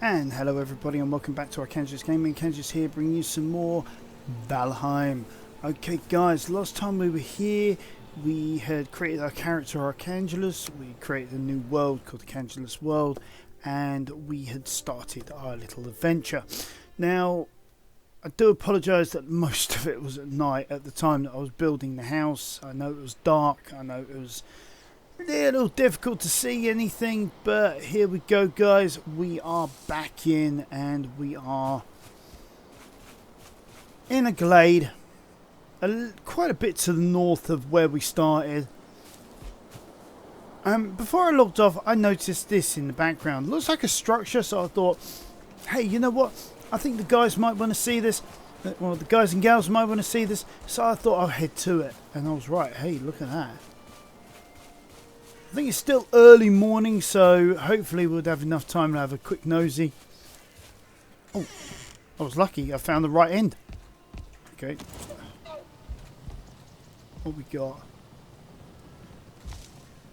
And hello everybody and welcome back to Arcangela's Gaming. Arcangela's here bringing you some more Valheim. Okay guys, last time we were here we had created our character Arcangela's. We created a new world called Arcangela's World and we had started our little adventure. Now I do apologise that most of it was at night at the time that I was building the house. I know it was dark, I know it was a little difficult to see anything, but here we go guys, we are back in and we are in a glade quite a bit to the north of where we started. Before I logged off I noticed this in the background. It looks like a structure, so I thought, hey, you know what, I think the guys might want to see this. Well, the guys and gals might want to see this, so I thought I'll head to it, and I was right. Hey, look at that. I think it's still early morning, so hopefully we'll have enough time to have a quick nosy. Oh, I was lucky. I found the right end. Okay. What we got?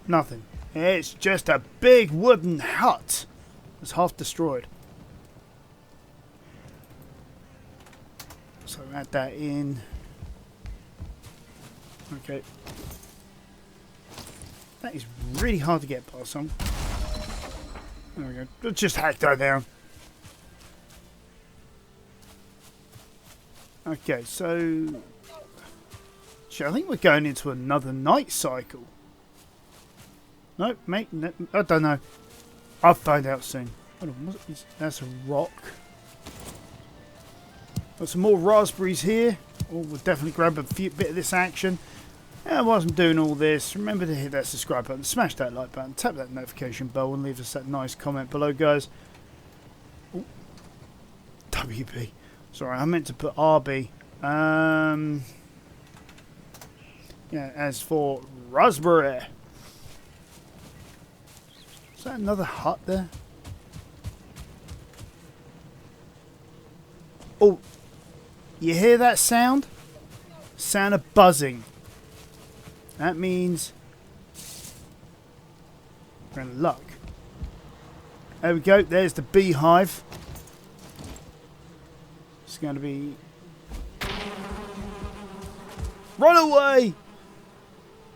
Nothing. It's just a big wooden hut. It's half destroyed. So add that in. Okay. That is really hard to get past some. There we go. Let's just hack that down. Okay, so I think we're going into another night cycle. No, mate, no, I don't know. I'll find out soon. Hold on, that's a rock. Got some more raspberries here. Oh, we'll definitely grab a bit of this action. And whilst I'm doing all this, remember to hit that subscribe button, smash that like button, tap that notification bell and leave us that nice comment below, guys. Ooh. WB. Sorry, I meant to put RB. Yeah, as for raspberry. Is that another hut there? Oh, you hear that sound? Sound of buzzing. That means we're in luck. There we go. There's the beehive. It's going to be... Run away!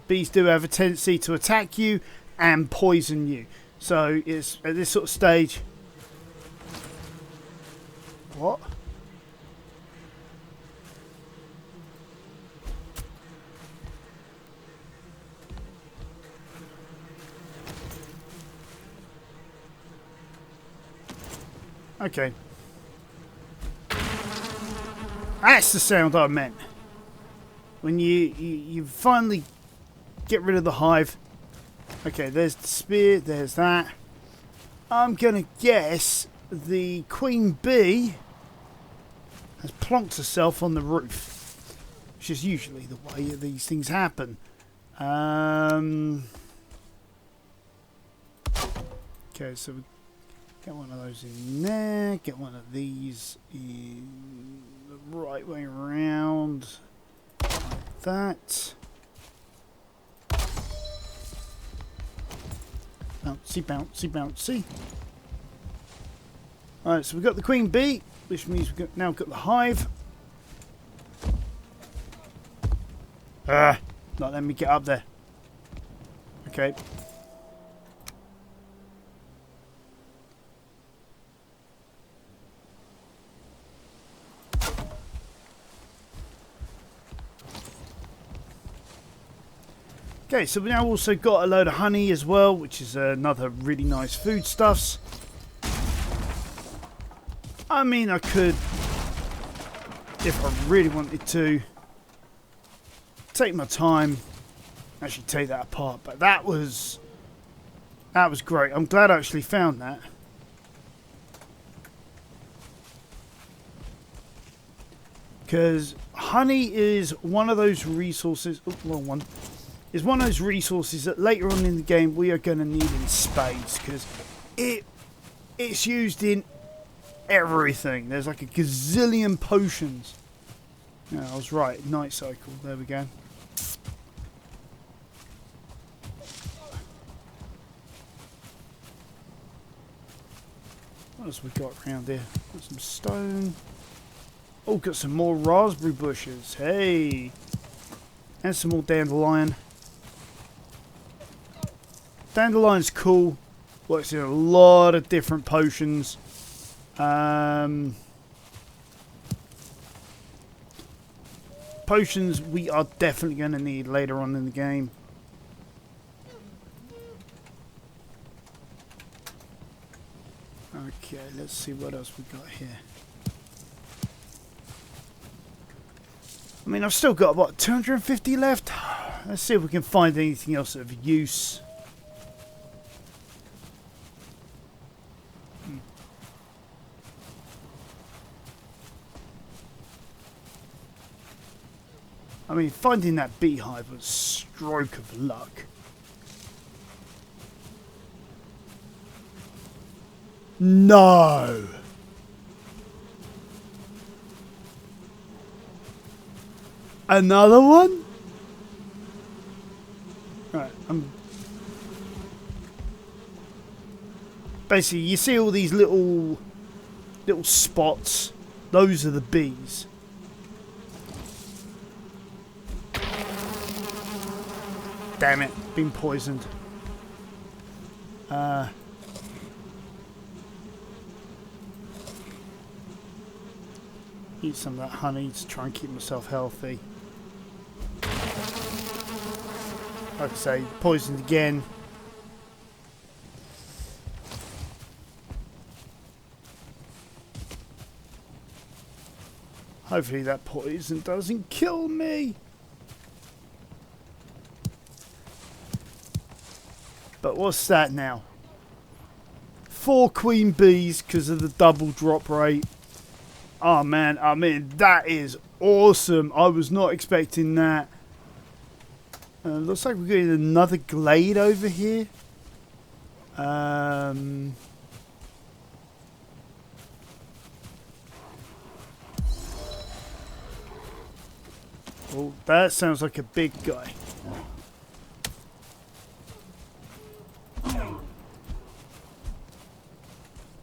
Bees do have a tendency to attack you and poison you. So it's at this sort of stage... What? Okay. That's the sound I meant. When you finally get rid of the hive. Okay, there's the spear, there's that. I'm gonna guess the queen bee has plonked herself on the roof. Which is usually the way these things happen. Okay, so we get one of those in there, get one of these in the right way around, like that. Bouncy, bouncy, bouncy. Alright, so we've got the queen bee, which means we've now got the hive. Not letting me get up there. Okay. Okay, so we now also got a load of honey as well, which is another really nice foodstuffs. I mean, I could, if I really wanted to, take my time, actually take that apart. But that was great. I'm glad I actually found that. Because honey is one of those resources. Oh, wrong one. Is one of those resources that later on in the game we are going to need in spades, because it's used in everything. There's like a gazillion potions. Yeah, I was right. Night cycle. There we go. What else we got around there? Got some stone. Oh, got some more raspberry bushes. Hey! And some more dandelion. Dandelion's cool. Works in a lot of different potions. Potions we are definitely going to need later on in the game. Okay, let's see what else we got here. I mean, I've still got, what, 250 left? Let's see if we can find anything else of use. I mean, finding that beehive was a stroke of luck. No! Another one? Right, basically, you see all these little spots? Those are the bees. Damn it, been poisoned. Eat some of that honey to try and keep myself healthy. Like I say, poisoned again. Hopefully that poison doesn't kill me. But what's that now? 4 queen bees because of the double drop rate. Oh man, I mean, that is awesome. I was not expecting that. Looks like we're getting another glade over here. Oh, that sounds like a big guy.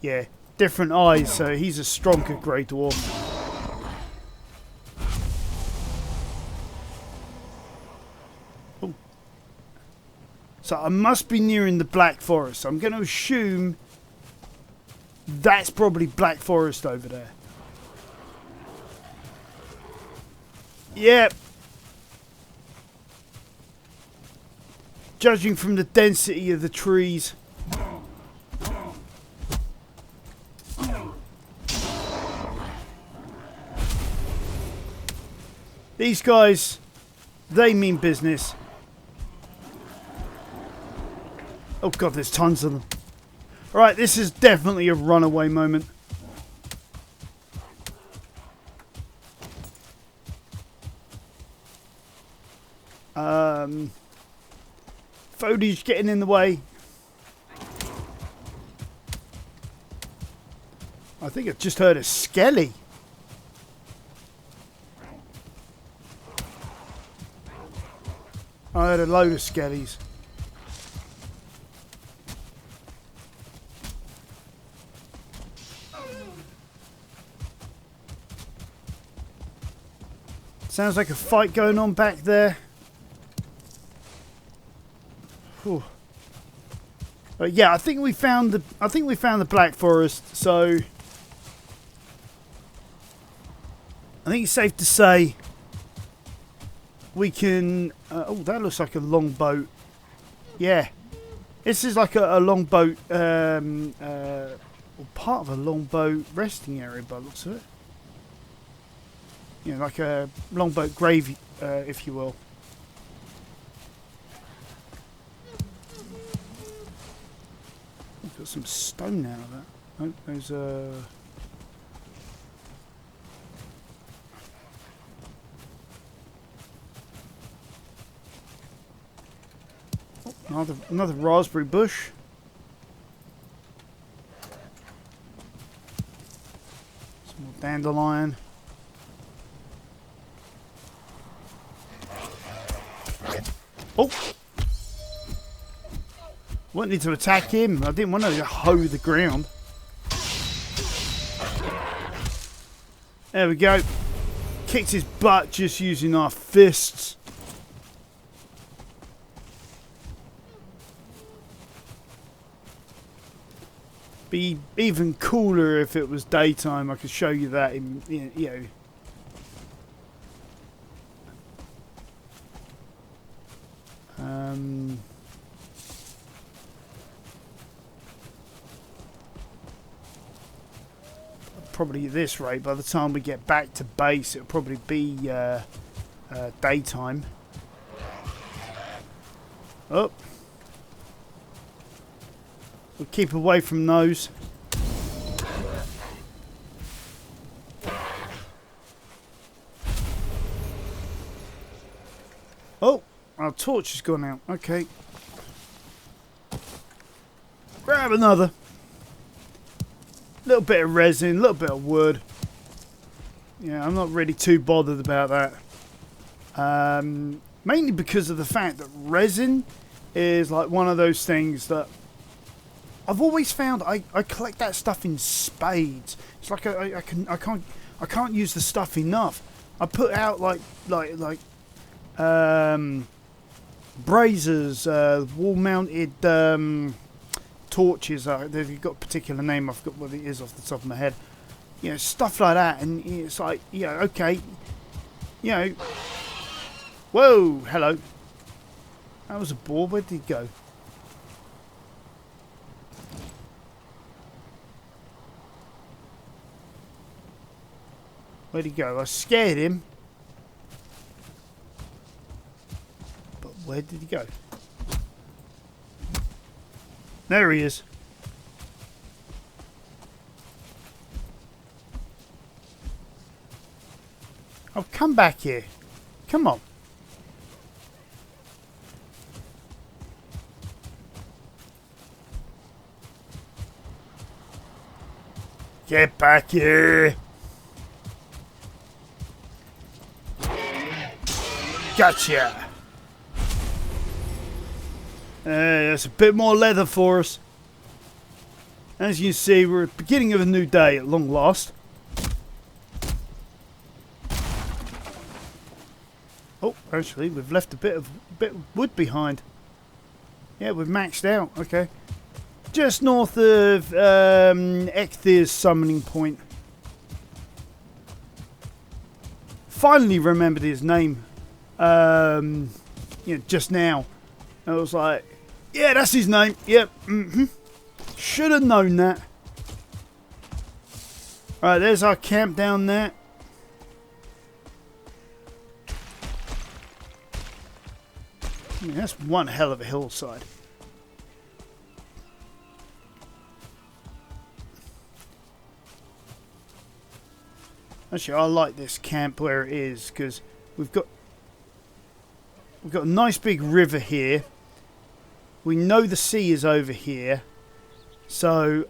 Yeah, different eyes, so he's a stronger grey dwarf. Oh. So I must be nearing the Black Forest. I'm going to assume that's probably Black Forest over there. Yep. Judging from the density of the trees. These guys, they mean business. Oh god, there's tons of them. Alright, this is definitely a runaway moment. Foliage getting in the way. I think I've just heard a skelly. I heard a load of skellies. Sounds like a fight going on back there. Whew. But yeah, I think we found the Black Forest, so I think it's safe to say we can... oh, that looks like a longboat. Yeah. This is like a longboat... or part of a longboat resting area by the looks of it. You know, like a longboat grave, if you will. I've got some stone out of that. Oh, there's a... Another raspberry bush. Some more dandelion. Oh! Wanted to attack him. I didn't want to hoe the ground. There we go. Kicked his butt just using our fists. Be even cooler if it was daytime. I could show you that in, you know. Probably at this rate, by the time we get back to base, it'll probably be daytime. Oh. We'll keep away from those. Oh, our torch has gone out. Okay. Grab another. Little bit of resin, a little bit of wood. Yeah, I'm not really too bothered about that. Mainly because of the fact that resin is like one of those things that I've always found I collect that stuff in spades. It's like I can't use the stuff enough. I put out like brazers, wall-mounted torches. They've got a particular name. I forgot what it is off the top of my head. You know, stuff like that, and it's like, you know, okay, you know. Whoa, hello. That was a ball. Where did he go? Where'd he go? I scared him. But where did he go? There he is. Oh, come back here. Come on. Get back here. Gotcha. That's a bit more leather for us. As you can see, we're at the beginning of a new day at long last. Oh, actually, we've left a bit of wood behind. Yeah, we've maxed out. Okay. Just north of Ecthir's summoning point. Finally remembered his name. You know, just now. I was like, yeah, that's his name. Yep. Should have known that. Alright, there's our camp down there. I mean, that's one hell of a hillside. Actually, I like this camp where it is because we've got a nice big river here. We know the sea is over here. So,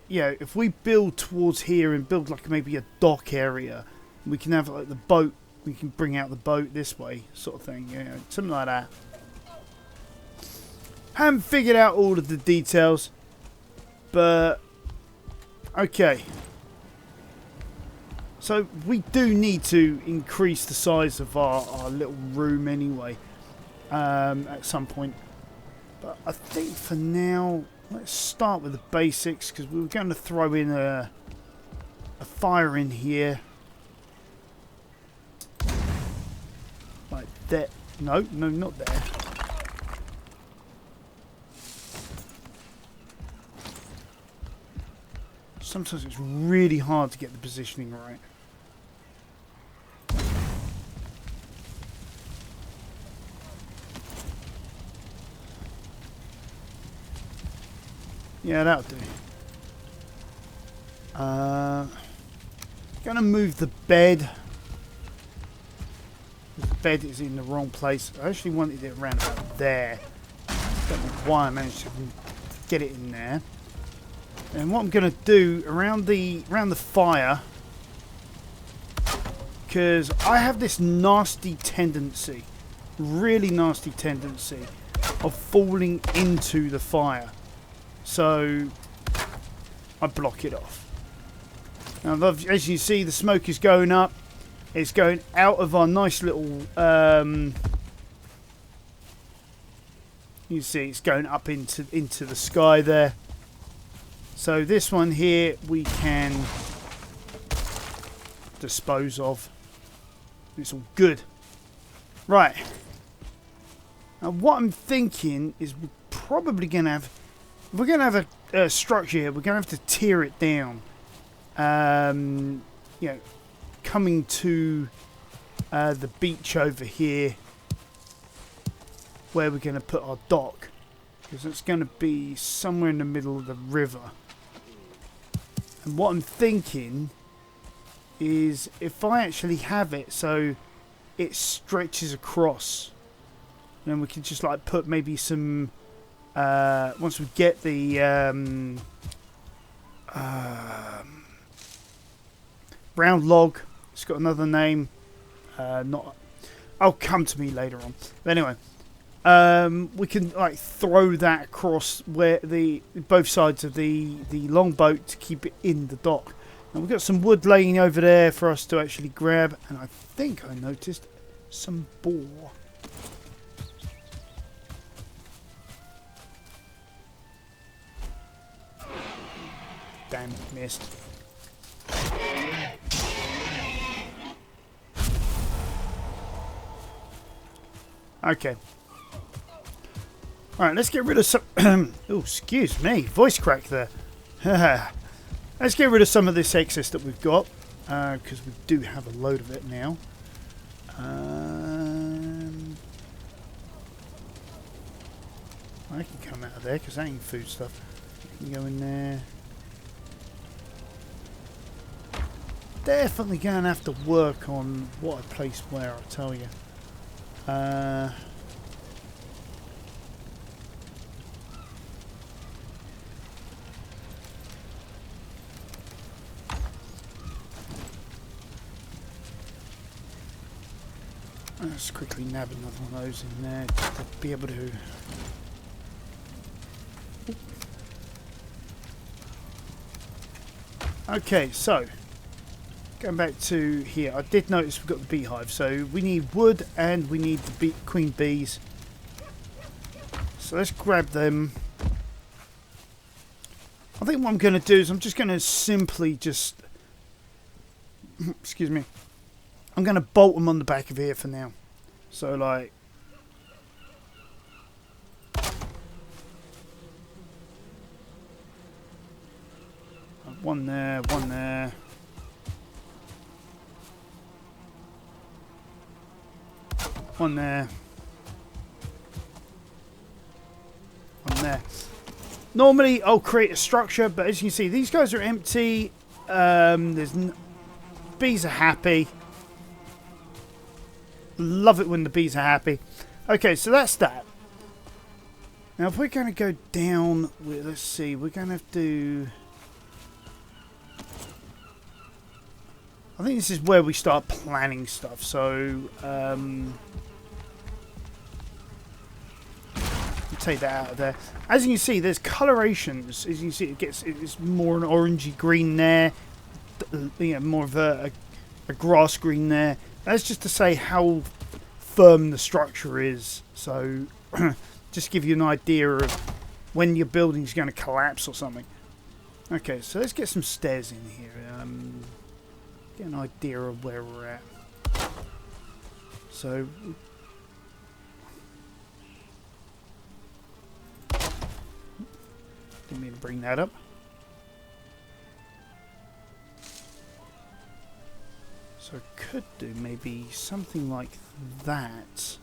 yeah, if we build towards here and build like maybe a dock area, we can have like the boat. We can bring out the boat this way, sort of thing. Yeah, something like that. Haven't figured out all of the details, but okay. So we do need to increase the size of our little room anyway, at some point. But I think for now, let's start with the basics, because we were going to throw in a fire in here. Like that. No, not there. Sometimes it's really hard to get the positioning right. Yeah, that'll do. Gonna move the bed. The bed is in the wrong place. I actually wanted it around about there. Don't know why I managed to get it in there. And what I'm gonna do around the fire, because I have this nasty tendency, really nasty tendency, of falling into the fire. So I block it off. Now, as you see, the smoke is going up. It's going out of our nice little... you see, it's going up into the sky there. So this one here, we can dispose of. It's all good. Right. Now, what I'm thinking is we're probably going to have... If we're going to have a structure here, we're going to have to tear it down. You know, coming to the beach over here, where we're going to put our dock, because it's going to be somewhere in the middle of the river. And what I'm thinking is if I actually have it so it stretches across, then we can just like put maybe some once we get the round log. It's got another name. Not. I'll come to me later on. But anyway, we can like throw that across where both sides of the longboat to keep it in the dock. And we've got some wood laying over there for us to actually grab. And I think I noticed some boar. Damn, missed. Okay. Alright, let's get rid of some... oh, excuse me. Voice crack there. Let's get rid of some of this excess that we've got. Because we do have a load of it now. I can come out of there because that ain't food stuff. You can go in there. Definitely going to have to work on what I place where, I'll tell you. Let's quickly nab another one of those in there just to be able to... Okay, so going back to here, I did notice we've got the beehive, so we need wood and we need the queen bees. So let's grab them. I think what I'm going to do is I'm just going to simply just... excuse me. I'm going to bolt them on the back of here for now. So like... one there, one there. One there. One there. Normally I'll create a structure, but as you can see, these guys are empty. Bees are happy. Love it when the bees are happy. Okay, so that's that. Now if we're going to go down, let's see, we're going to have to... I think this is where we start planning stuff, so take that out of there. As you can see, there's colorations. As you can see, it's more an orangey green there, you know, more of a grass green there. That's just to say how firm the structure is. So just give you an idea of when your building's going to collapse or something. Okay, so let's get some stairs in here. Get an idea of where we're at. So didn't mean to bring that up. So I could do maybe something like that.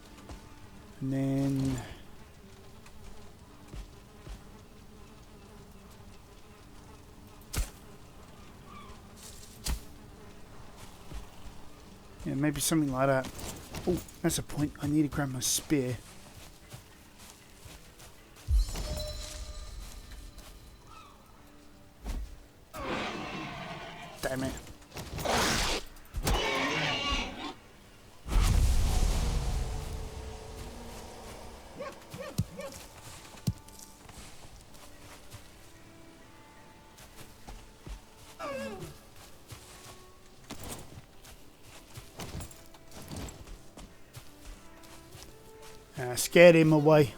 And then yeah, maybe something like that. Oh, that's a point. I need to grab my spear. Damn it. Scared him away.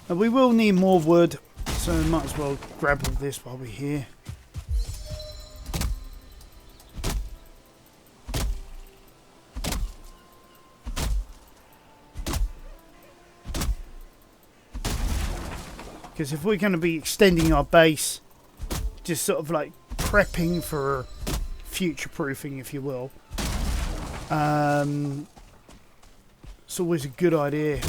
We will need more wood, so we might as well grab all this while we're here. Because if we're going to be extending our base, just sort of like prepping for future proofing, if you will, it's always a good idea.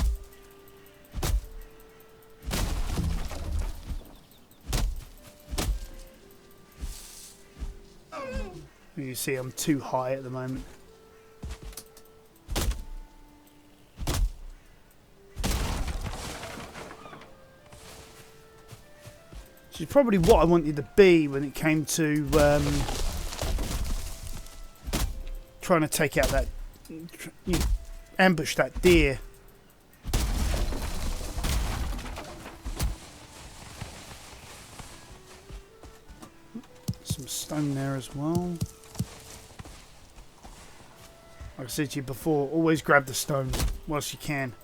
You see I'm too high at the moment. Which is probably what I wanted to be when it came to trying to take out that, ambush that deer. Some stone there as well. Like I said to you before, always grab the stone whilst you can.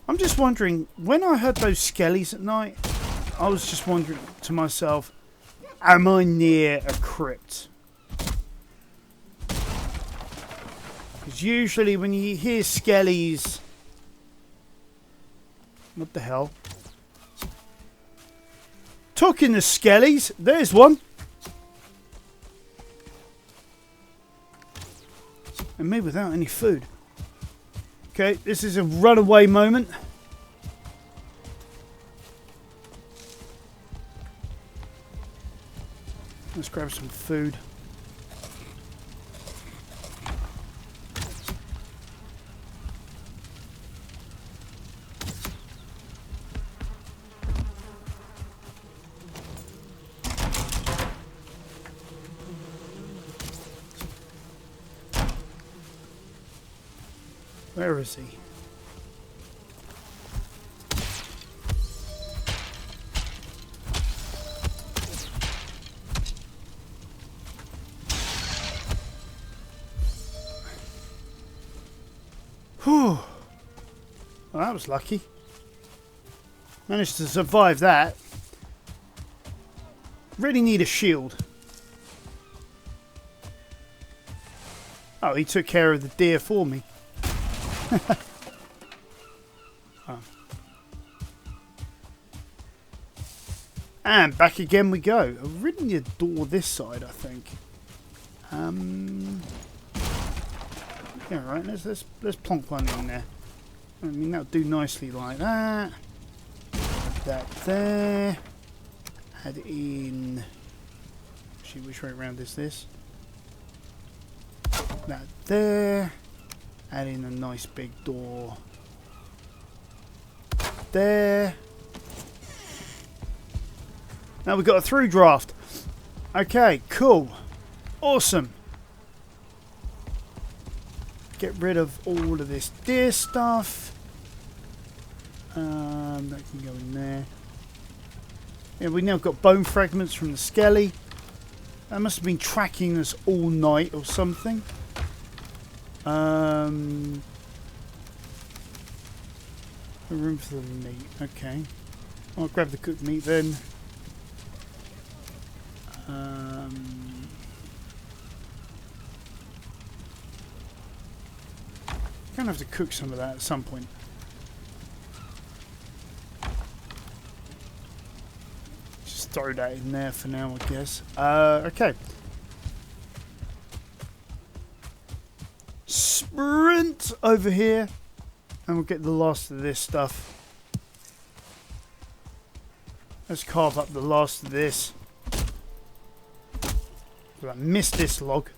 I'm just wondering, when I heard those skellies at night, I was just wondering to myself, am I near a crypt? Because usually when you hear skellies... What the hell? Talking to skellies, there's one. And me without any food. Okay, this is a runaway moment. Let's grab some food. Where is he? Whew. Well, that was lucky. Managed to survive that. Really need a shield. Oh, he took care of the deer for me. Oh. And back again we go. I've really need a door this side, I think. Yeah, right. Let's plonk one in there. I mean, that'll do nicely like that. Add that there. Add in. Actually, which way around is this? That there. Add in a nice big door there. Now we've got a through draft. Okay, cool. Awesome. Get rid of all of this deer stuff. That can go in there. Yeah, we now got bone fragments from the skelly. That must have been tracking us all night or something. Room for the meat. Okay. I'll grab the cooked meat then. Gonna have to cook some of that at some point. Just throw that in there for now, I guess. Okay. Sprint over here, and we'll get the last of this stuff. Let's carve up the last of this. I missed this log.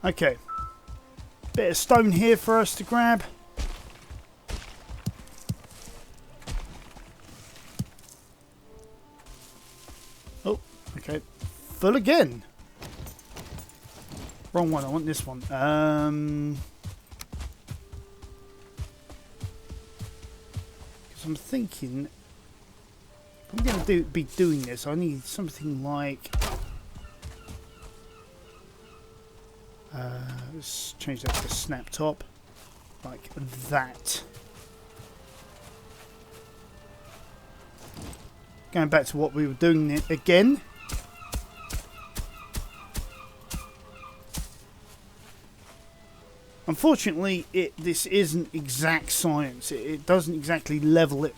Okay. Bit of stone here for us to grab. Oh, okay. Full again. Wrong one, I want this one. So I'm thinking, if I'm going to be doing this, I need something like... let's change that to snap top. Like that. Going back to what we were doing again. Unfortunately, this isn't exact science. It doesn't exactly level it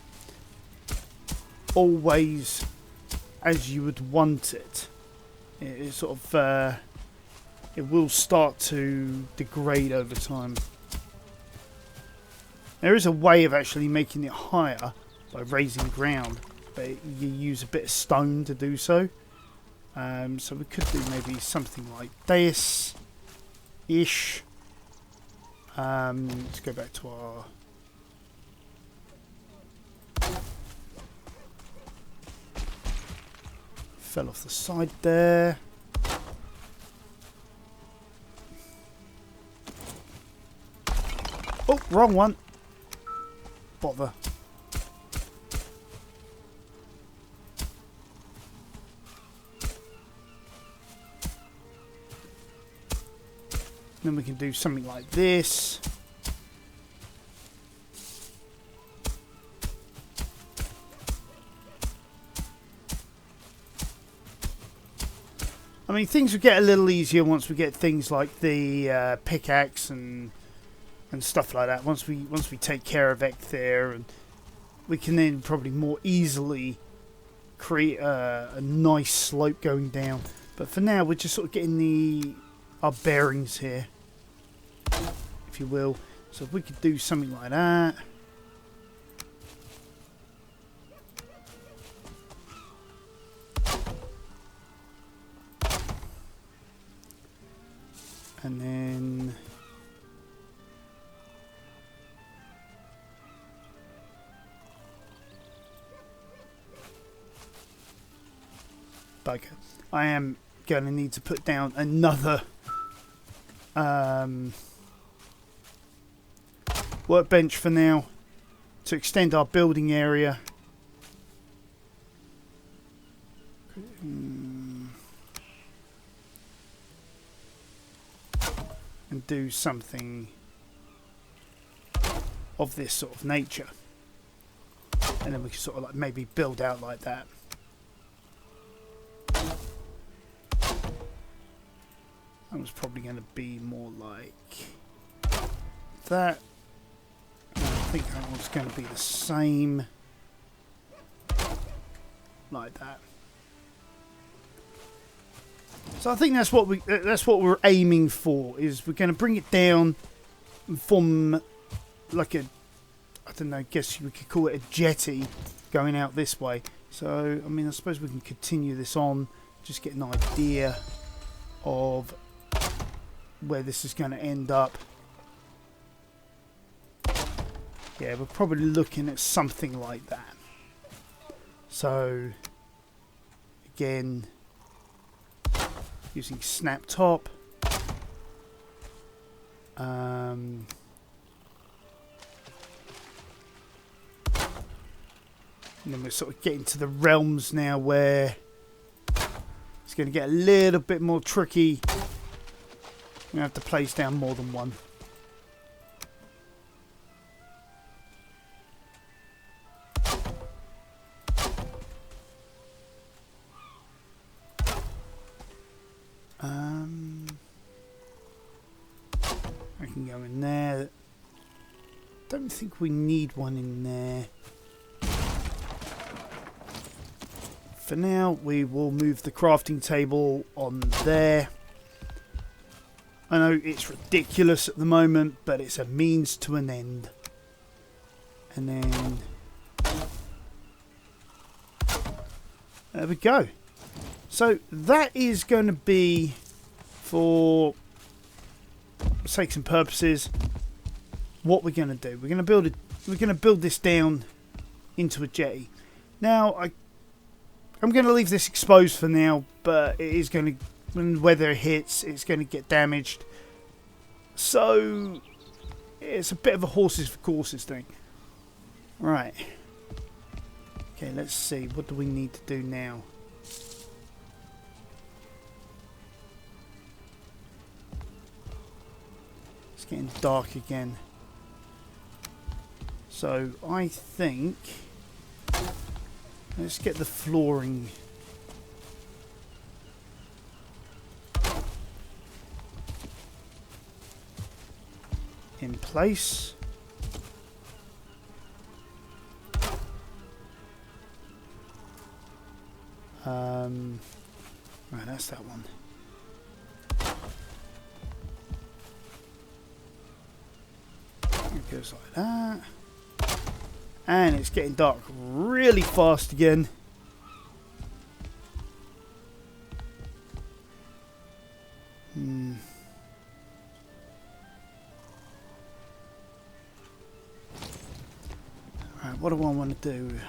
always as you would want it. It sort of it will start to degrade over time. There is a way of actually making it higher by raising ground, but you use a bit of stone to do so. So we could do maybe something like this-ish. Let's go back to our... Fell off the side there. Oh, wrong one. Bother. Then we can do something like this. I mean, things will get a little easier once we get things like the pickaxe and stuff like that. Once we take care of Ecthair, and we can then probably more easily create a nice slope going down. But for now, we're just sort of getting our bearings here, if you will. So if we could do something like that. And then bugger. I am going to need to put down another workbench for now to extend our building area. And do something of this sort of nature. And then we can sort of like maybe build out like that. That was probably going to be more like that. And I think that was going to be the same like that. So I think that's what we're aiming for. Is we're going to bring it down from like a, I don't know, I guess we could call it a jetty going out this way. So I mean, I suppose we can continue this on, just get an idea of where this is going to end up. Yeah, we're probably looking at something like that. So again, using snap top. And then we're sort of getting to the realms now where it's going to get a little bit more tricky. We have to place down more than one. I can go in there. Don't think we need one in there. For now, we will move the crafting table on there. I know it's ridiculous at the moment, but it's a means to an end. And then there we go. So that is going to be, for sakes and purposes, what we're going to do. We're going to build this down into a jetty. Now I'm going to leave this exposed for now, but it is going to, when weather hits, it's going to get damaged. So it's a bit of a horses for courses thing. Right. Okay, let's see. What do we need to do now? It's getting dark again. So I think let's get the flooring in place. Right, that's that one. It goes like that. And it's getting dark really fast again. Right, what do I want to do?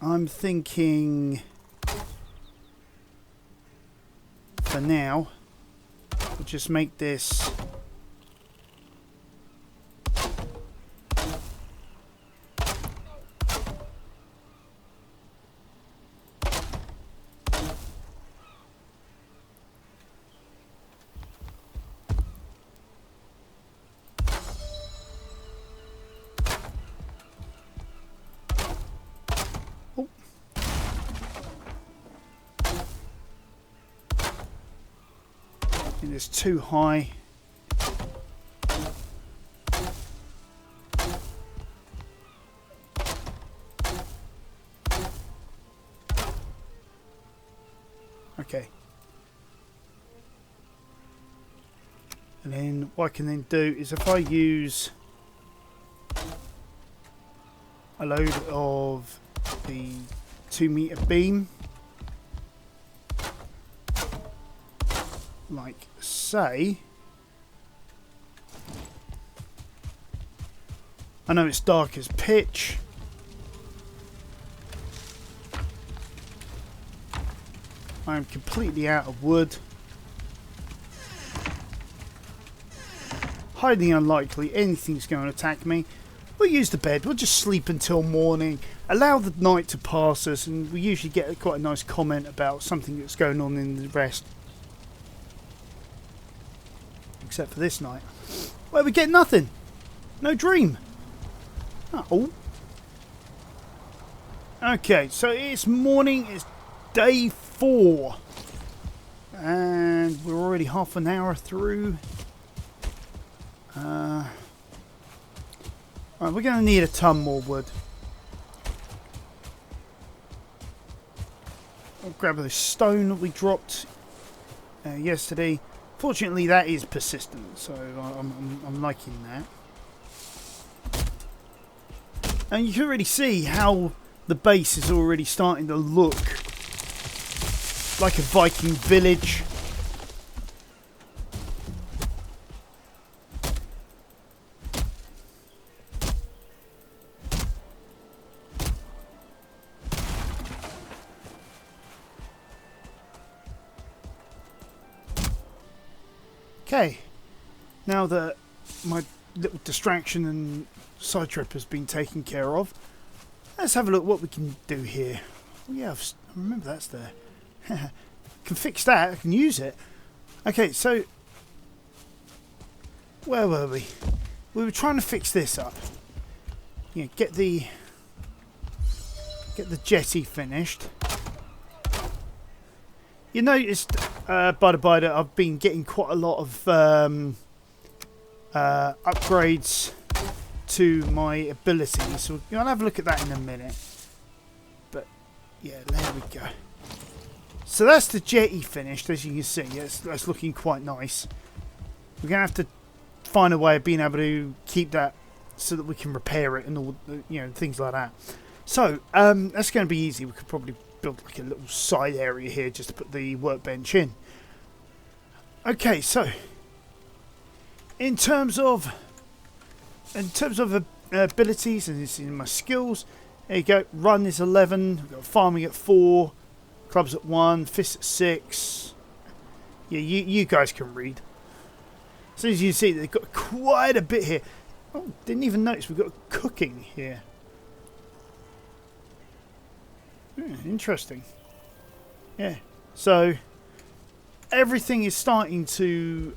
I'm thinking for now we'll just make this it's too high. Okay. And then what I can then do is if I use a load of the 2-meter beam, like say, I know it's dark as pitch. I'm completely out of wood. Highly unlikely anything's going to attack me. We'll use the bed. We'll just sleep until morning. Allow the night to pass us, and we usually get quite a nice comment about something that's going on in the rest. Except for this night, where we get nothing. No dream. Oh. Okay, so it's morning. It's day 4. And we're already half an hour through. Right, we're going to need a ton more wood. I'll grab this stone that we dropped yesterday. Fortunately, that is persistent, so I'm liking that. And you can already see how the base is already starting to look like a Viking village. Okay, now that my little distraction and side trip has been taken care of, let's have a look what we can do here. Oh yeah, I remember that's there. Can fix that, I can use it. Okay, so where were we? We were trying to fix this up. Yeah, get the jetty finished. You noticed, by the by, that I've been getting quite a lot of upgrades to my abilities. So I'll have a look at that in a minute. But yeah, there we go. So that's the jetty finished, as you can see. That's looking quite nice. We're gonna have to find a way of being able to keep that so that we can repair it and all, things like that. So that's going to be easy. We could probably build like a little side area here just to put the workbench in. Okay, so in terms of abilities, and this is in my skills, there you go. Run is 11. We've got farming at 4, clubs at 1, fists at 6. Yeah, you guys can read. So as you see, they've got quite a bit here. Oh, didn't even notice we've got cooking here. Interesting. Yeah. So everything is starting to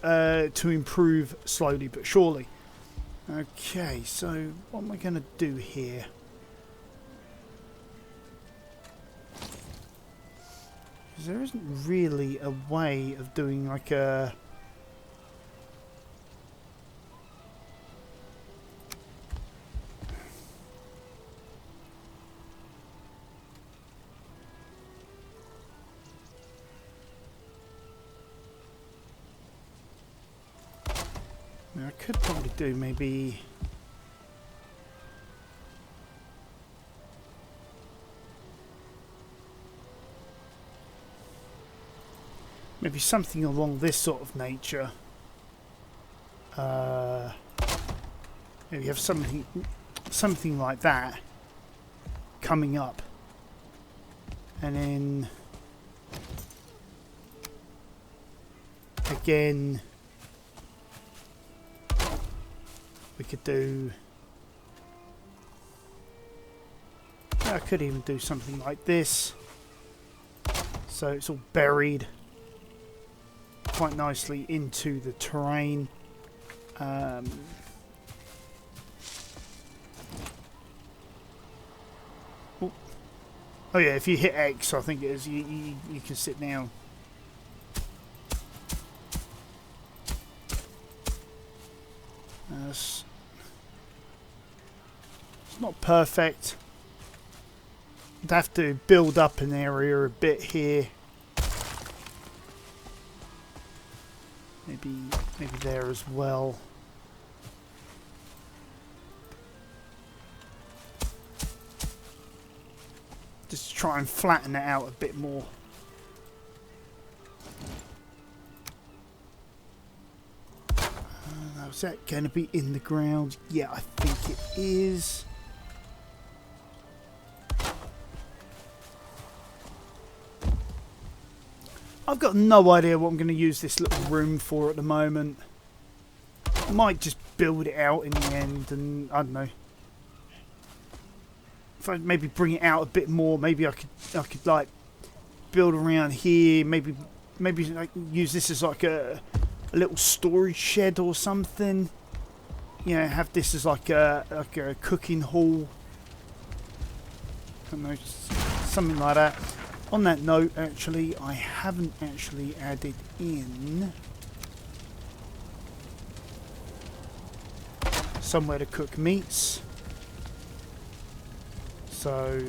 improve slowly but surely. Okay, so what am I going to do here? Because there isn't really a way of doing like a... Now, I could probably do maybe... maybe something along this sort of nature. Maybe have something like that coming up, and then again we could do... I could even do something like this, so it's all buried quite nicely into the terrain. Oh yeah, if you hit X, I think it is, you can sit down. It's not perfect. I'd have to build up an area a bit here. Maybe there as well. Just try and flatten it out a bit more. Now, is that going to be in the ground? Yeah, I think it is. I've got no idea what I'm going to use this little room for at the moment. I might just build it out in the end, and I don't know. If I maybe bring it out a bit more, maybe I could like build around here. Maybe like use this as like a little storage shed or something. You know, have this as like a cooking hall. I don't know, something like that. On that note, actually, I haven't actually added in somewhere to cook meats. So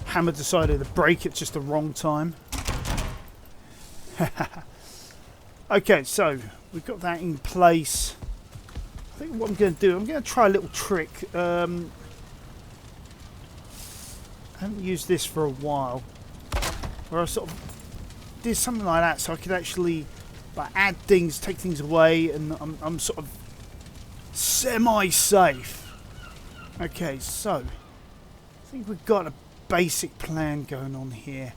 Hammer decided to break it just the wrong time. Okay, so we've got that in place. I think what I'm going to do, I'm going to try a little trick. I haven't used this for a while, where I sort of did something like that, so I could actually like add things, take things away, and I'm sort of semi-safe. Okay, so I think we've got a basic plan going on here.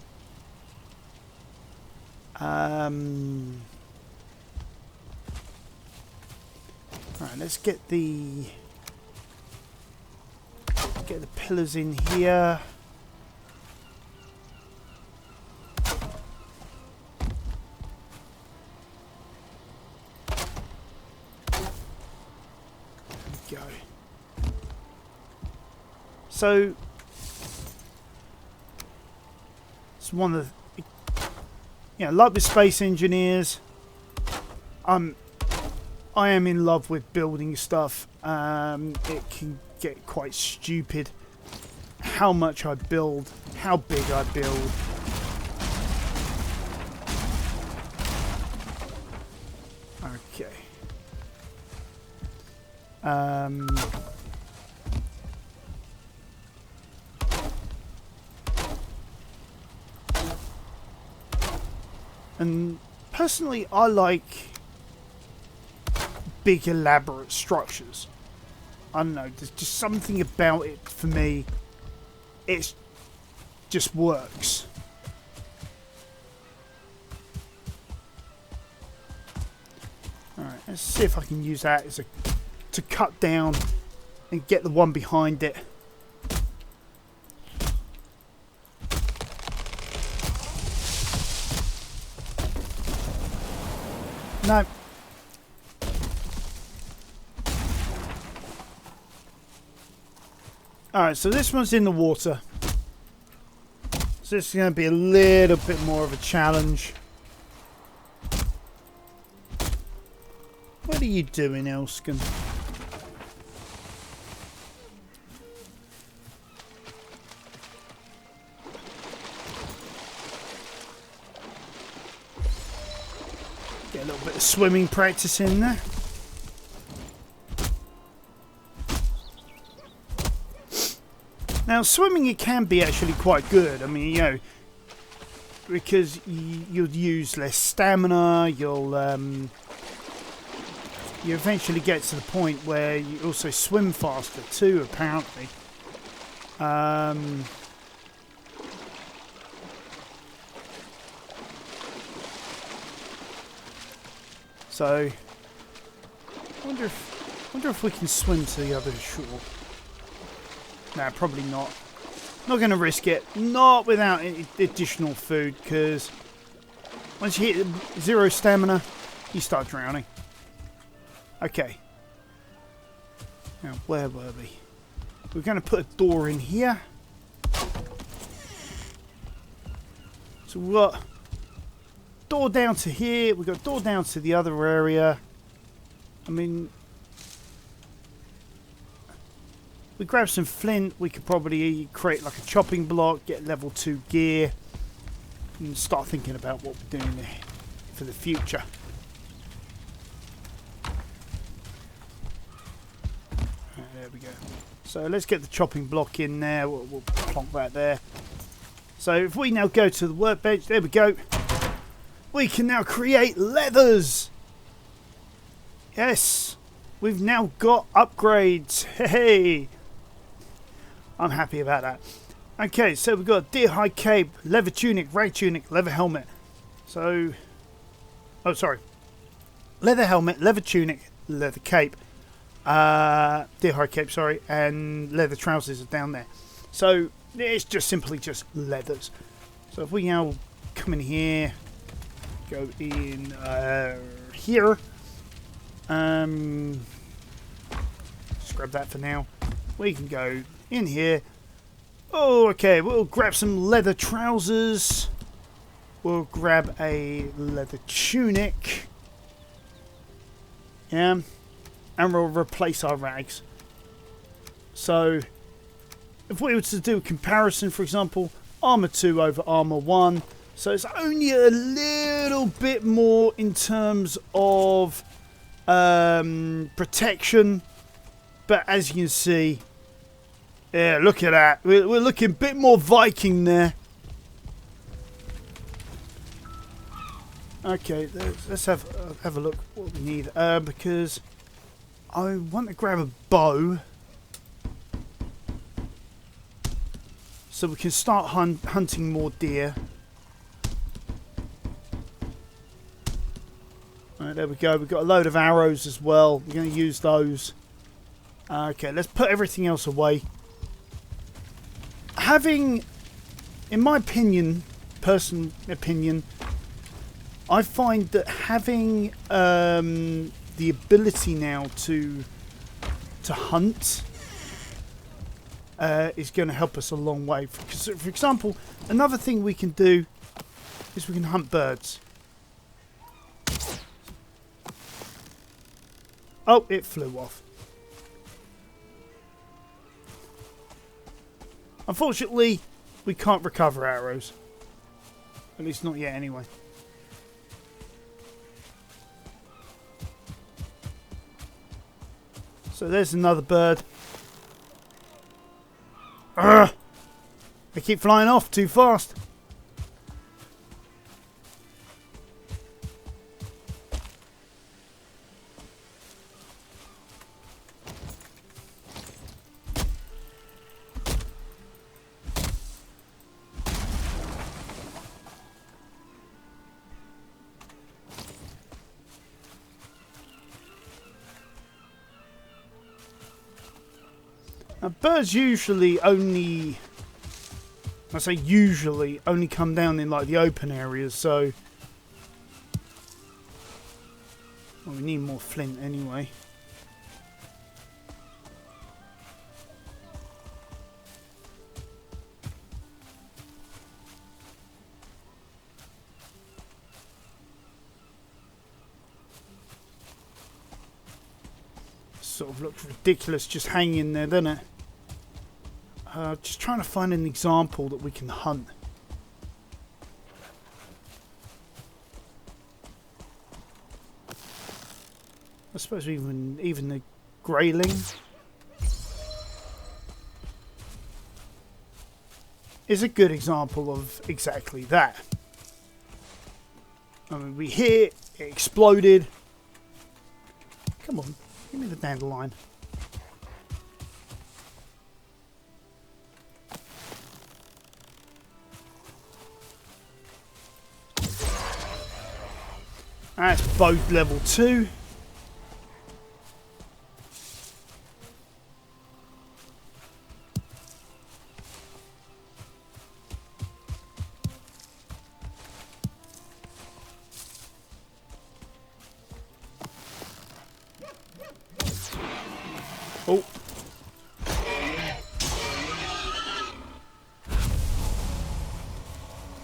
Right, let's get the pillars in here. There we go. So it's one of the, you know, like with Space Engineers, I am in love with building stuff. It can get quite stupid how much I build, how big I build. Okay. And personally, I like big elaborate structures. I don't know, there's just something about it for me. It just works. Alright, Let's see if I can use that as to cut down and get the one behind it. No. Alright, so this one's in the water. So this is going to be a little bit more of a challenge. What are you doing, Elskin? Get a little bit of swimming practice in there. Now, swimming, it can be actually quite good. I mean, you know, because you'll use less stamina, you eventually get to the point where you also swim faster too, apparently. So, I wonder if we can swim to the other shore. Nah, probably not. Not going to risk it. Not without additional food, because once you hit 0 stamina, you start drowning. Okay. Now, where were we? We're going to put a door in here. So we've got door down to here. We've got door down to the other area. I mean, we grab some flint. We could probably create like a chopping block, get level 2 gear, and start thinking about what we're doing for the future. There we go. So let's get the chopping block in there. We'll plonk that there. So if we now go to the workbench, there we go. We can now create leathers. Yes, we've now got upgrades. Hey, I'm happy about that. Okay, so we've got deer hide cape, leather tunic, rag tunic, leather helmet. So, oh sorry, leather helmet, leather tunic, leather cape. Deer hide cape, sorry, and leather trousers are down there. So it's just simply just leathers. So if we now come in here, go in here, just grab that for now. We can go in here. Oh, okay, we'll grab some leather trousers. We'll grab a leather tunic. Yeah. And we'll replace our rags. So, if we were to do a comparison, for example, armor 2 over armor 1, so it's only a little bit more in terms of protection, but as you can see, yeah, look at that. We're looking a bit more Viking there. Okay, let's have a look what we need, because I want to grab a bow so we can start hunting more deer. Alright, there we go. We've got a load of arrows as well. We're going to use those. Okay, let's put everything else away. Having, in my opinion, personal opinion, I find that having the ability now to hunt is going to help us a long way. For example, another thing we can do is we can hunt birds. Oh, it flew off. Unfortunately, we can't recover arrows. At least not yet anyway. So there's another bird. Urgh! They keep flying off too fast. Now, birds usually only, I say usually, only come down in like the open areas, so... Well, we need more flint anyway. Sort of looks ridiculous just hanging there, doesn't it? Just trying to find an example that we can hunt. I suppose even the greyling is a good example of exactly that. I mean, we hit, it exploded. Come on, give me the dandelion. That's both level 2. Oh.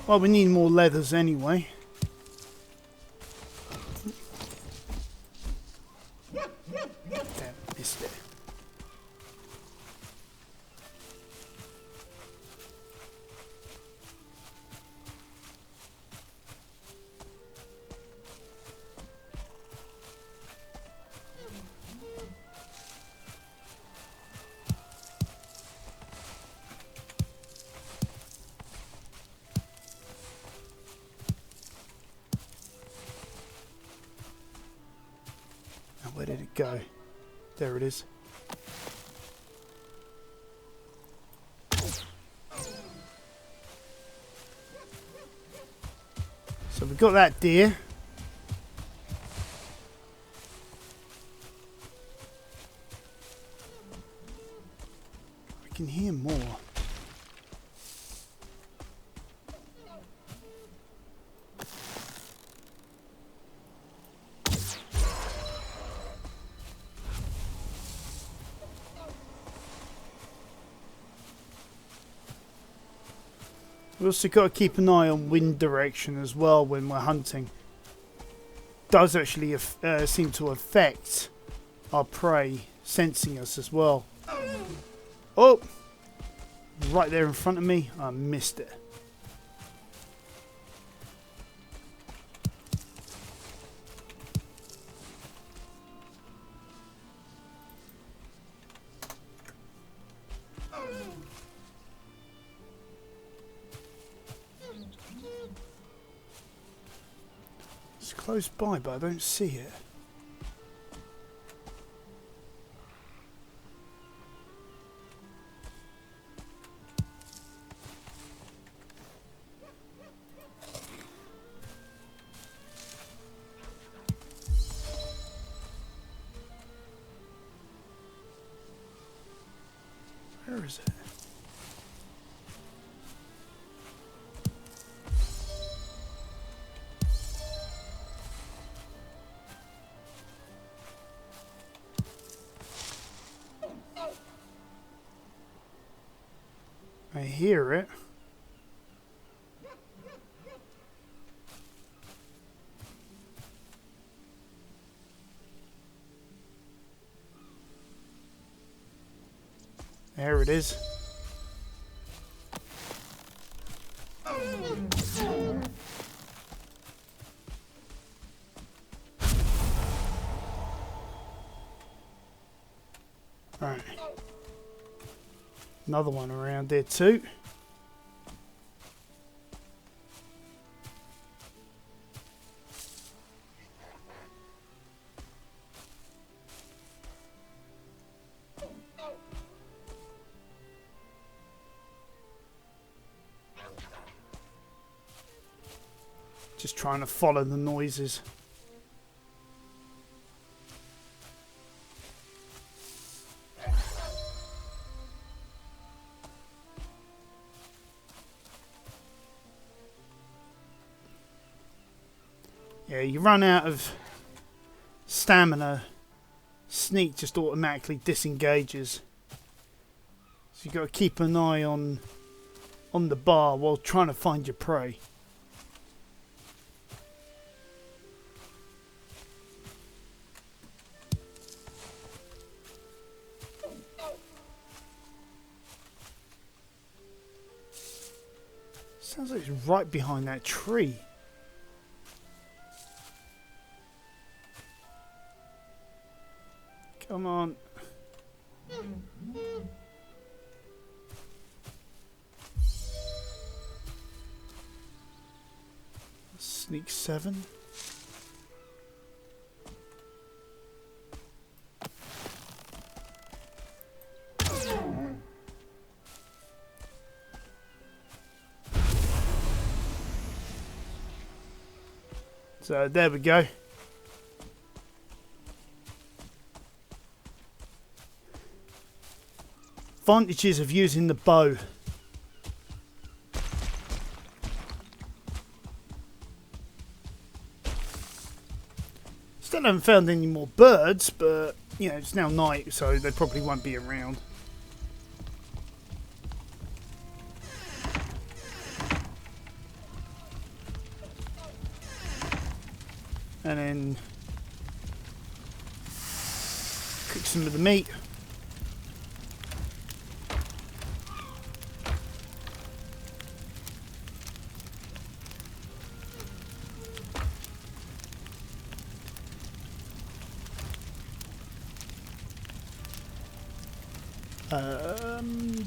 Well, we need more leathers anyway. Damn, missed it. Where did it go? There it is. So we've got that deer. I can hear more. We also got to keep an eye on wind direction as well when we're hunting. Does actually seem to affect our prey sensing us as well. Oh! Right there in front of me. I missed it. It's close by, but I don't see it. Where is it? I hear it. There it is. Right. Another one around there too. Just trying to follow the noises. Yeah, you run out of stamina, sneak just automatically disengages. So you've got to keep an eye on the bar while trying to find your prey. Sounds like it's right behind that tree. Come on. Sneak 7. So there we go. Advantages of using the bow. Still haven't found any more birds, but you know, it's now night, so they probably won't be around. And then cook some of the meat.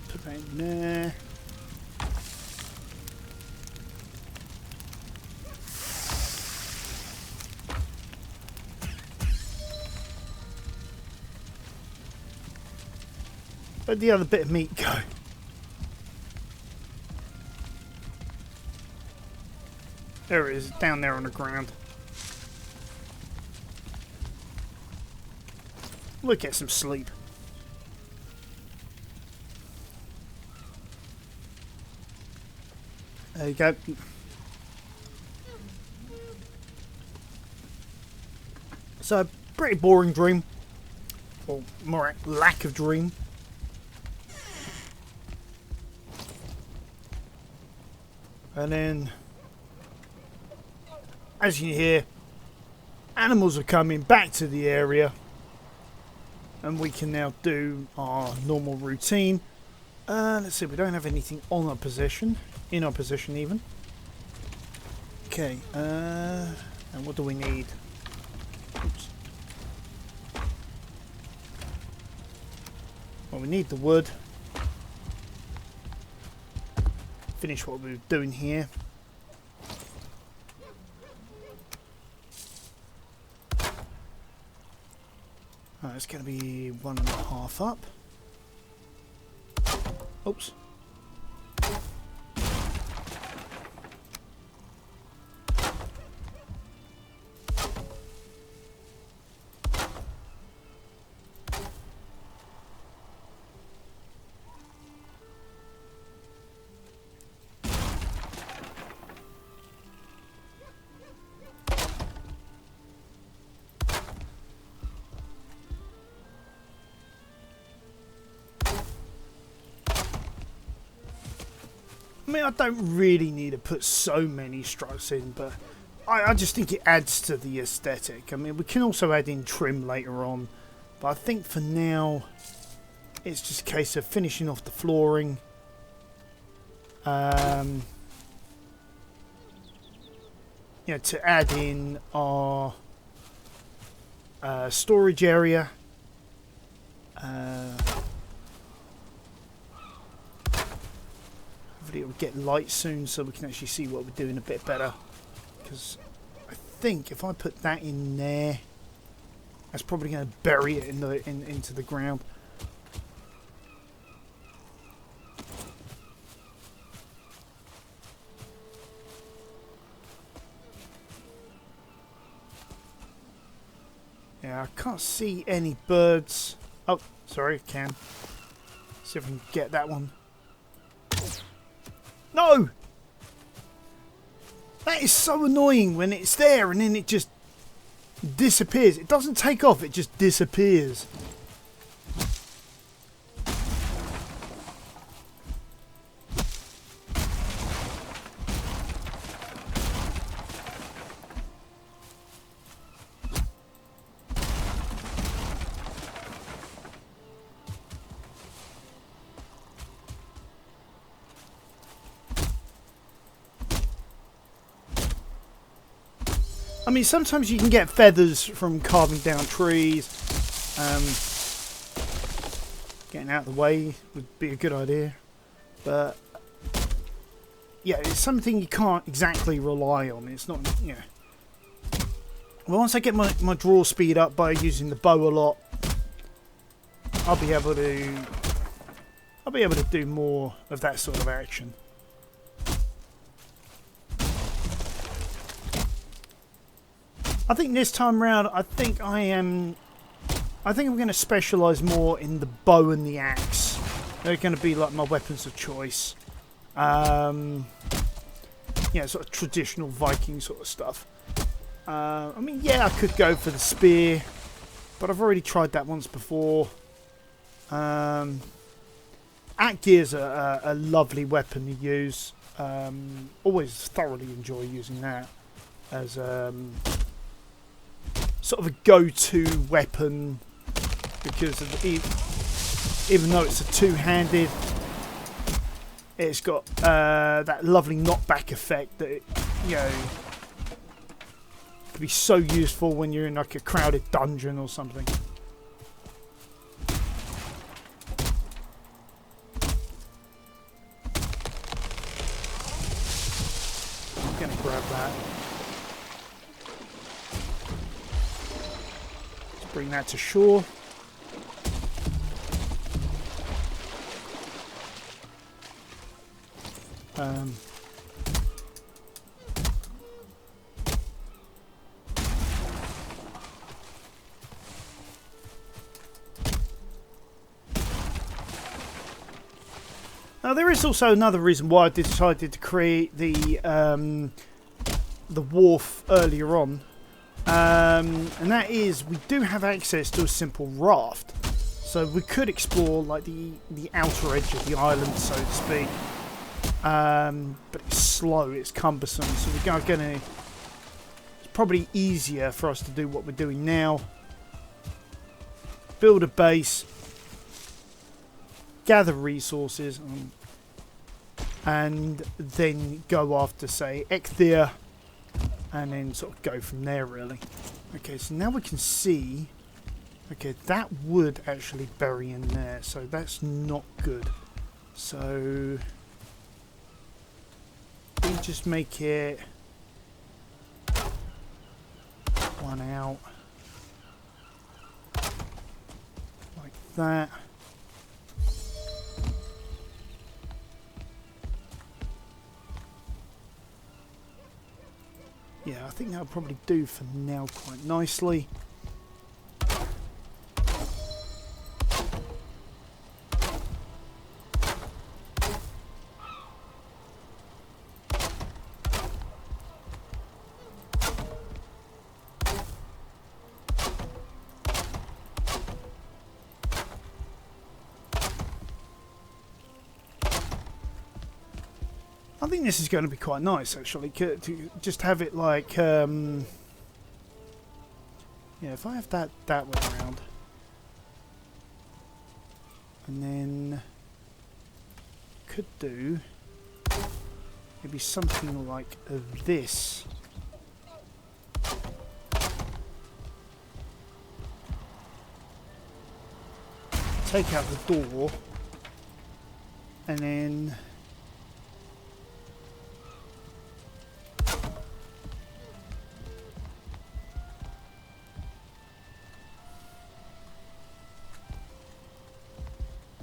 Put that in there. Where'd the other bit of meat go? There it is, down there on the ground. We'll get some sleep. There you go. So, pretty boring dream. Or more lack of dream. And then, as you hear, animals are coming back to the area. And we can now do our normal routine. Let's see, we don't have anything on our position. In our position even. Okay, and what do we need? Oops. Well, we need the wood. Finish what we were doing here. Alright, it's going to be 1.5 up. Oops. I mean, I don't really need to put so many stripes in, but I just think it adds to the aesthetic. I mean, we can also add in trim later on, but I think for now, it's just a case of finishing off the flooring. You know, to add in our storage area. Hopefully it will get light soon so we can actually see what we're doing a bit better. Because I think if I put that in there, that's probably going to bury it into the ground. Yeah, I can't see any birds. Oh, sorry, I can. See if I can get that one. No! That is so annoying when it's there and then it just disappears. It doesn't take off, it just disappears. I mean, sometimes you can get feathers from carving down trees. Getting out of the way would be a good idea. But, yeah, it's something you can't exactly rely on. It's not, you know. Well, once I get my draw speed up by using the bow a lot, I'll be able to do more of that sort of action. I think this time round, I think I'm going to specialise more in the bow and the axe. They're going to be like my weapons of choice. Yeah, sort of traditional Viking sort of stuff. I mean, yeah, I could go for the spear, but I've already tried that once before. At gear's a lovely weapon to use. Always thoroughly enjoy using that as sort of a go-to weapon, because of even though it's a two-handed, it's got that lovely knockback effect that you know can be so useful when you're in like a crowded dungeon or something. I'm gonna grab that. Bring that to shore. Now there is also another reason why I decided to create the wharf earlier on. And that is, we do have access to a simple raft, so we could explore like the outer edge of the island, so to speak. But it's slow, it's cumbersome, so we're gonna. It's probably easier for us to do what we're doing now: build a base, gather resources, and then go after, say, Ecthir. And then sort of go from there, really. Okay, so now we can see. Okay, that would actually bury in there, so that's not good. So we just make it one out like that. Yeah, I think that'll probably do for now quite nicely. I think this is going to be quite nice, actually, to just have it like, yeah, if I have that way around, and then could do maybe something like this. Take out the door, and then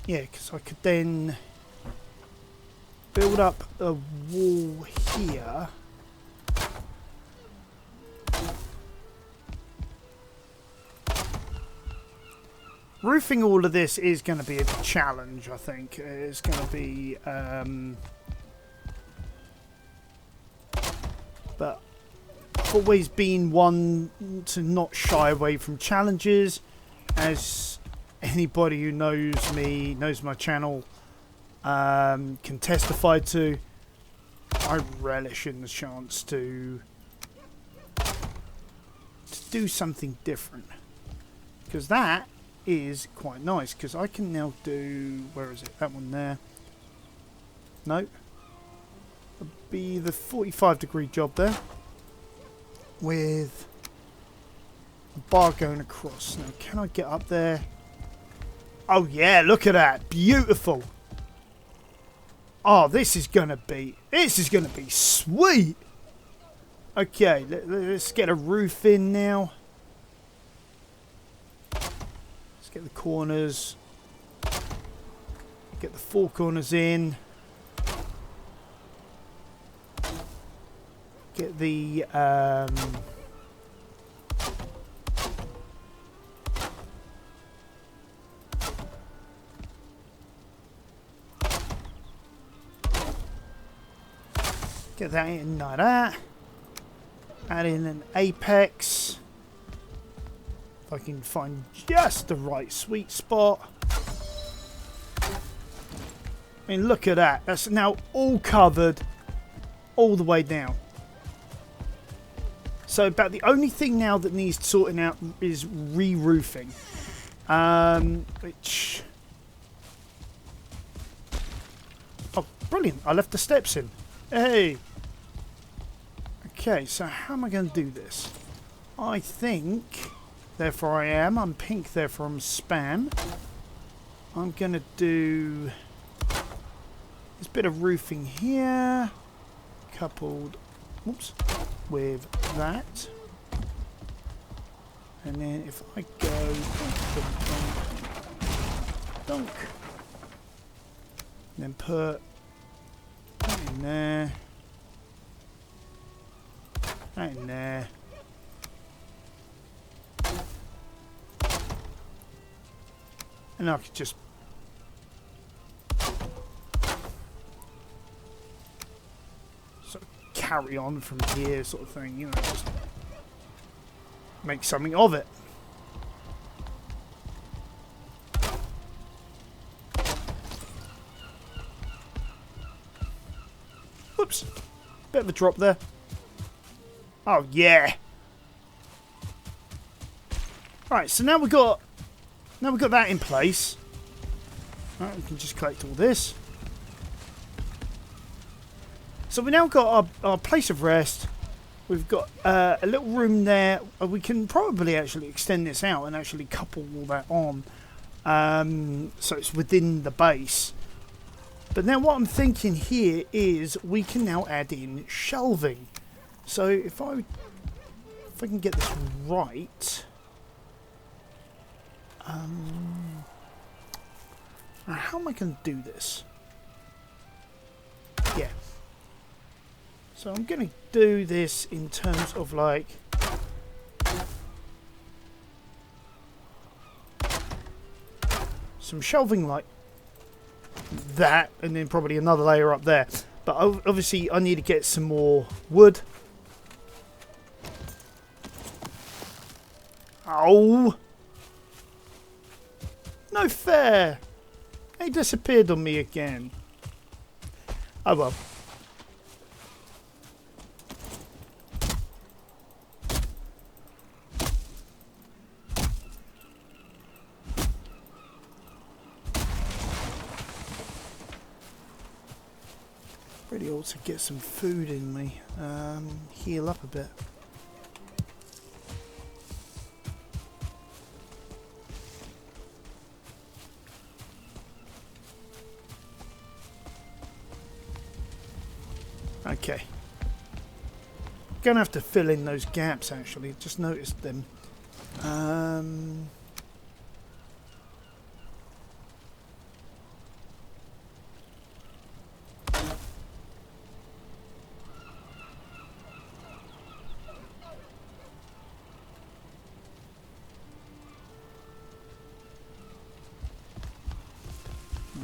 yeah, because I could then build up a wall here. Roofing all of this is going to be a challenge, I think. It's going to be but I've always been one to not shy away from challenges. As anybody who knows me, knows my channel, can testify to, I relish in the chance to do something different, because that is quite nice, because I can now do, where is it, that one there, no, it'll be the 45-degree job there with a bar going across. Now can I get up there? Oh yeah, look at that, beautiful. Oh, this is gonna be sweet. Okay, let's get a roof in now. Let's get the corners. Get the four corners in. Get the get that in like that. Add in an apex. If I can find just the right sweet spot. I mean, look at that. That's now all covered all the way down. So about the only thing now that needs sorting out is re-roofing. Which... Oh, brilliant. I left the steps in. Hey! Okay, so how am I going to do this? I think, therefore I am. I'm pink, therefore I'm spam. I'm going to do this bit of roofing here, coupled, whoops, with that. And then if I go dunk, and then put that in there. Right in there. And I could just sort of carry on from here, sort of thing, you know, just make something of it. Whoops. Bit of a drop there. Oh yeah. Right, so now we've got that in place. Right, we can just collect all this. So we now got our place of rest. We've got a little room there. We can probably actually extend this out and actually couple all that on, so it's within the base. But now what I'm thinking here is we can now add in shelving. So if I can get this right, how am I going to do this? Yeah. So I'm going to do this in terms of like some shelving like that, and then probably another layer up there. But obviously I need to get some more wood. Oh! No fair! He disappeared on me again. Oh well. Really ought to get some food in me. Heal up a bit. Okay. Gonna have to fill in those gaps actually. Just noticed them.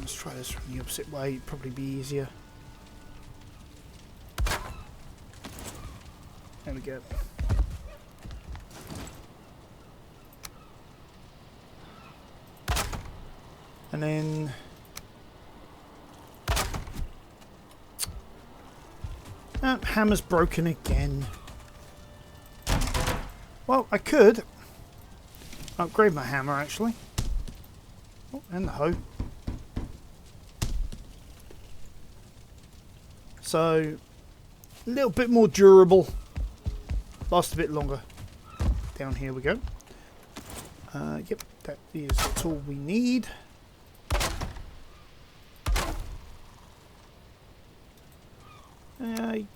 Let's try this from the opposite way. It'd probably be easier. There we go. And then hammer's broken again. Well, I could upgrade my hammer actually. Oh, and the hoe. So a little bit more durable. Lasts a bit longer. Down here we go. Yep, that is the tool we need.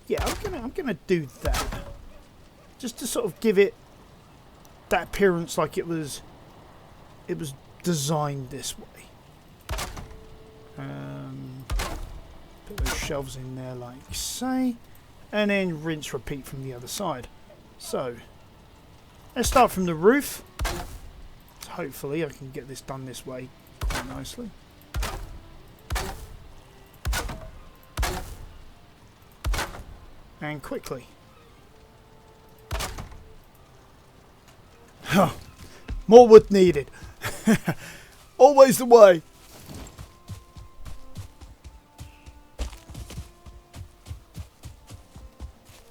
Yeah, I'm gonna do that, just to sort of give it that appearance like it was designed this way. Put those shelves in there like so, and then rinse repeat from the other side. So let's start from the roof. So hopefully I can get this done this way quite nicely. And quickly. Oh, more wood needed. Always the way.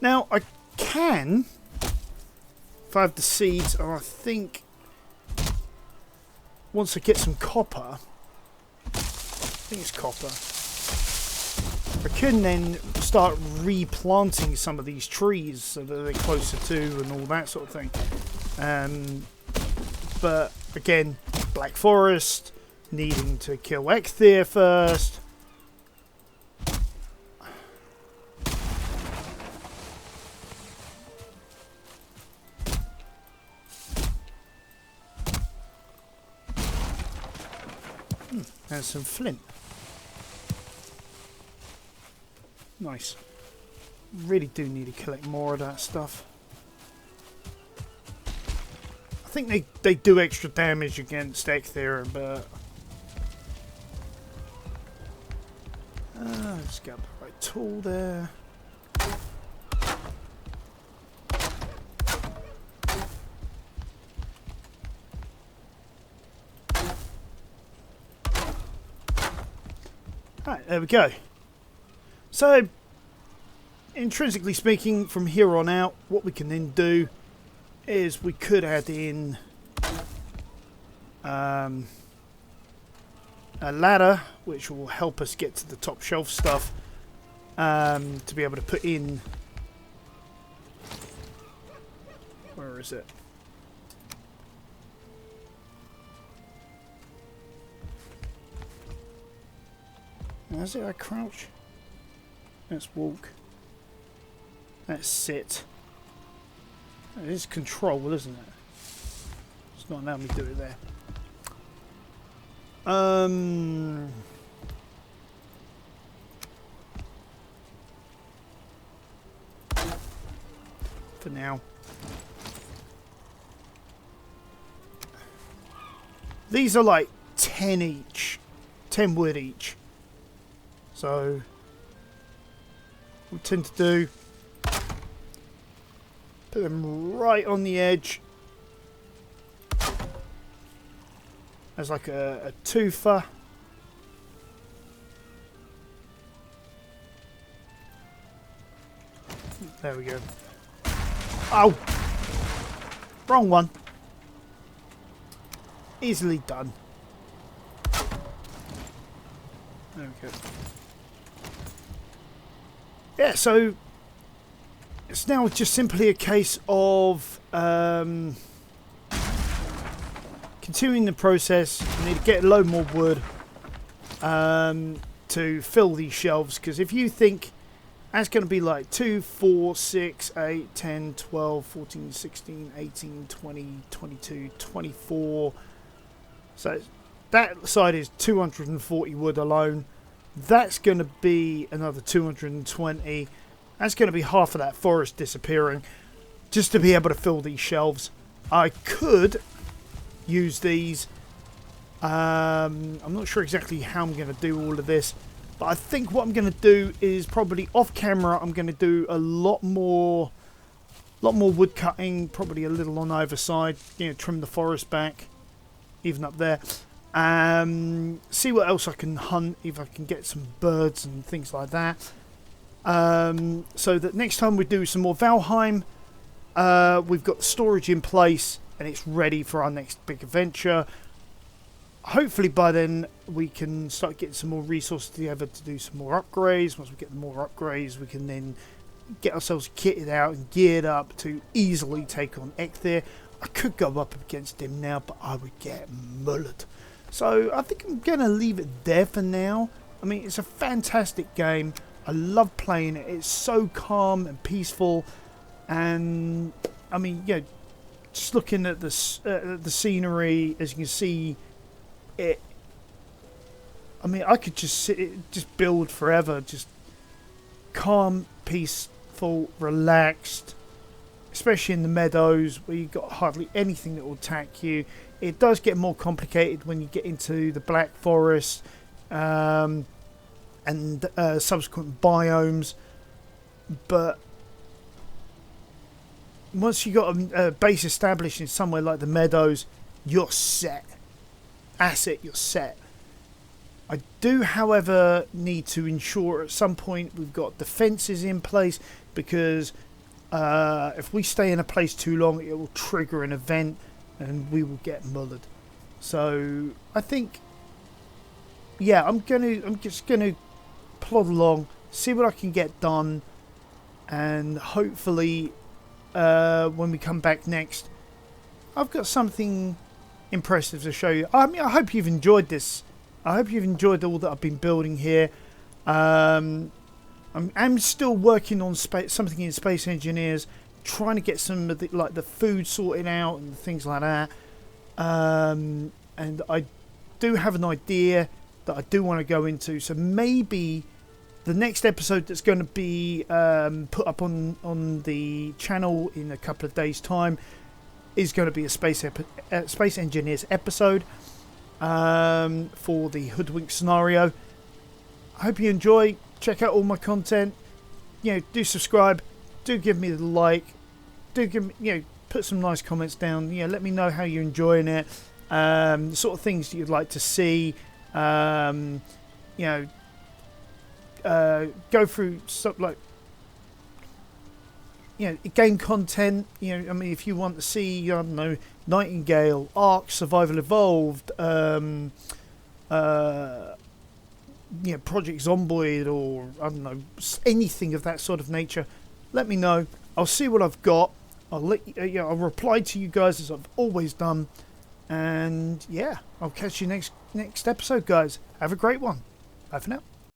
Now I can, if I have the seeds, or I think once I get some copper, I think it's copper, I can then start replanting some of these trees so that they're closer to and all that sort of thing. But again, Black Forest, needing to kill Ecthyr first. And some flint. Nice. Really do need to collect more of that stuff. I think they do extra damage against Ecthyr, but let's get the right tool there. Right, there we go. So, intrinsically speaking, from here on out, what we can then do is we could add in a ladder, which will help us get to the top shelf stuff, to be able to put in. Where is it? Is it I crouch? Let's walk. Let's sit. It is control, isn't it? It's not letting me do it there. For now. These are like 10 each. 10 wood each. So what we tend to do, put them right on the edge as like a twofer. There we go. Oh! Wrong one. Easily done. There we go. Yeah, so it's now just simply a case of continuing the process. We need to get a load more wood to fill these shelves, because if you think that's going to be like 2, 4, 6, 8, 10, 12, 14, 16, 18, 20, 22, 24. So that side is 240 wood alone. That's going to be another 220. That's going to be half of that forest disappearing just to be able to fill these shelves. I could use these. I'm not sure exactly how I'm going to do all of this, but I think what I'm going to do is probably off camera I'm going to do a lot more A lot more wood cutting, probably a little on either side. Trim the forest back, even up there. See what else I can hunt, if I can get some birds and things like that. So that next time we do some more Valheim, we've got the storage in place and it's ready for our next big adventure. Hopefully by then we can start getting some more resources together to do some more upgrades. Once we get more upgrades, we can then get ourselves kitted out and geared up to easily take on Ecthir. I could go up against him now, but I would get mullered. So I think I'm going to leave it there for now. I mean, it's a fantastic game. I love playing it. It's so calm and peaceful. And, I mean, just looking at the scenery, as you can see, I mean, I could just build forever. Just calm, peaceful, relaxed. Especially in the meadows where you've got hardly anything that will attack you. It does get more complicated when you get into the Black Forest and subsequent biomes. But once you've got a base established in somewhere like the meadows, you're set. That's it, you're set. I do, however, need to ensure at some point we've got defences in place, because if we stay in a place too long, it will trigger an event and we will get mullered. So I think, yeah, I'm just gonna plod along, see what I can get done, and hopefully when we come back next, I've got something impressive to show you. I mean, I hope you've enjoyed this. I hope you've enjoyed all that I've been building here. I'm still working on something in Space Engineers, trying to get some of the food sorted out and things like that. And I do have an idea that I do want to go into. So maybe the next episode that's going to be put up on the channel in a couple of days' time is going to be a Space Engineers episode for the Hoodwink scenario. I hope you enjoy. Check out all my content. Do subscribe. Do give me the like. Do give me, put some nice comments down. Let me know how you're enjoying it. The sort of things that you'd like to see. Go through stuff like, game content. I mean, if you want to see, I don't know, Nightingale, Ark, Survival Evolved, Project Zomboid, or I don't know, anything of that sort of nature, let me know. I'll see what I've got. I'll I'll reply to you guys as I've always done, and yeah, I'll catch you next episode, guys. Have a great one. Bye for now.